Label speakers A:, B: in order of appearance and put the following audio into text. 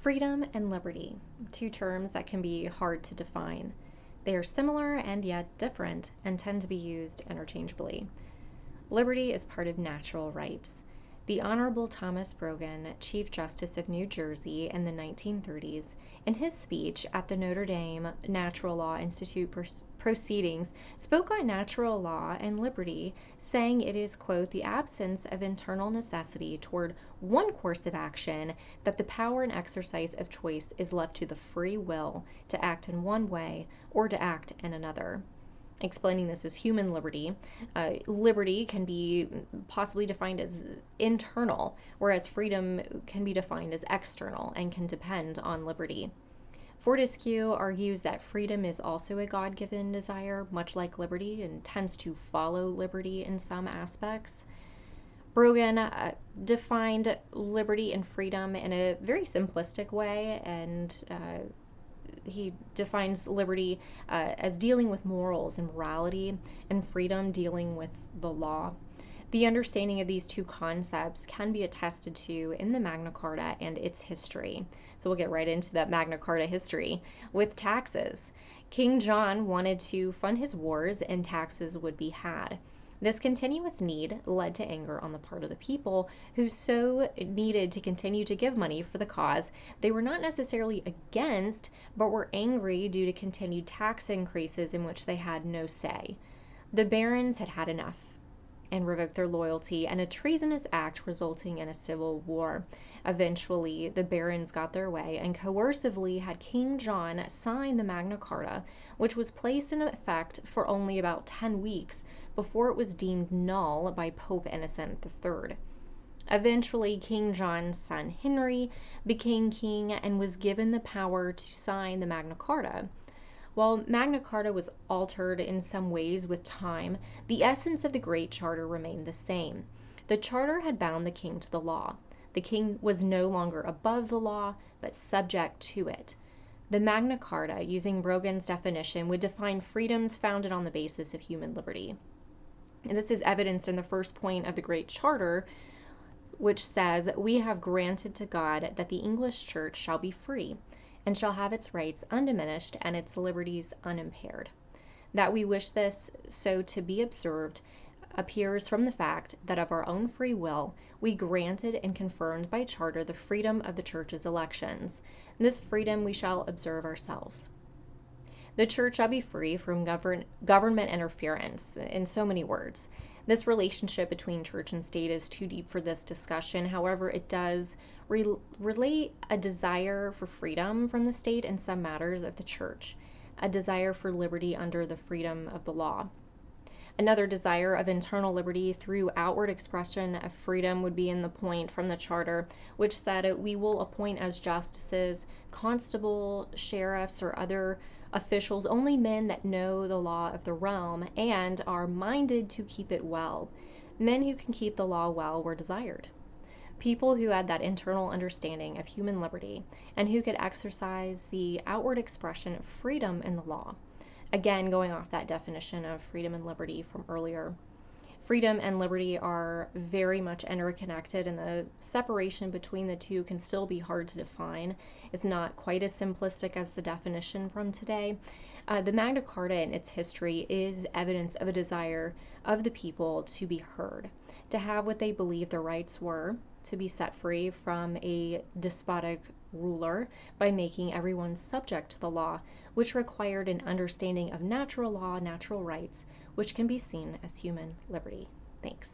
A: Freedom and liberty, two terms that can be hard to define. They are similar and yet different and tend to be used interchangeably. Liberty is part of natural rights. The Honorable Thomas Brogan, Chief Justice of New Jersey in the 1930s, in his speech at the Notre Dame Natural Law Institute proceedings, spoke on natural law and liberty, saying it is, quote, the absence of internal necessity toward one course of action, that the power and exercise of choice is left to the free will to act in one way or to act in another. Explaining this as human liberty, liberty can be possibly defined as internal, whereas freedom can be defined as external and can depend on liberty. Fortescue argues that freedom is also a God-given desire, much like liberty, and tends to follow liberty in some aspects. Brogan defined liberty and freedom in a very simplistic way, and he defines liberty as dealing with morals and morality, and freedom dealing with the law. The understanding of these two concepts can be attested to in the Magna Carta and its history. So we'll get right into that Magna Carta history with taxes. King John wanted to fund his wars, and taxes would be had. This continuous need led to anger on the part of the people, who so needed to continue to give money for the cause they were not necessarily against, but were angry due to continued tax increases in which they had no say. The barons had had enough and revoked their loyalty, and a treasonous act resulting in a civil war. Eventually, the barons got their way and coercively had King John sign the Magna Carta, which was placed in effect for only about 10 weeks before it was deemed null by Pope Innocent III. Eventually, King John's son Henry became king and was given the power to sign the Magna Carta. While Magna Carta was altered in some ways with time, the essence of the Great Charter remained the same. The Charter had bound the king to the law. The king was no longer above the law, but subject to it. The Magna Carta, using Brogan's definition, would define freedoms founded on the basis of human liberty. And this is evidenced in the first point of the Great Charter, which says, "We have granted to God that the English Church shall be free, and shall have its rights undiminished and its liberties unimpaired." That we wish this so to be observed appears from the fact that of our own free will we granted and confirmed by charter the freedom of the Church's elections. This freedom we shall observe ourselves. The Church shall be free from government interference, in so many words. This relationship between church and state is too deep for this discussion. However, it does relate a desire for freedom from the state in some matters of the church, a desire for liberty under the freedom of the law. Another desire of internal liberty through outward expression of freedom would be in the point from the charter, which said we will appoint as justices, constable, sheriffs, or other officials only men that know the law of the realm and are minded to keep it well. Men who can keep the law well were desired. People who had that internal understanding of human liberty and who could exercise the outward expression of freedom in the law. Again, going off that definition of freedom and liberty from earlier. Freedom and liberty are very much interconnected, and the separation between the two can still be hard to define. It's not quite as simplistic as the definition from today. The Magna Carta and its history is evidence of a desire of the people to be heard, to have what they believe their rights were, to be set free from a despotic ruler by making everyone subject to the law, which required an understanding of natural law, natural rights, which can be seen as human liberty. Thanks.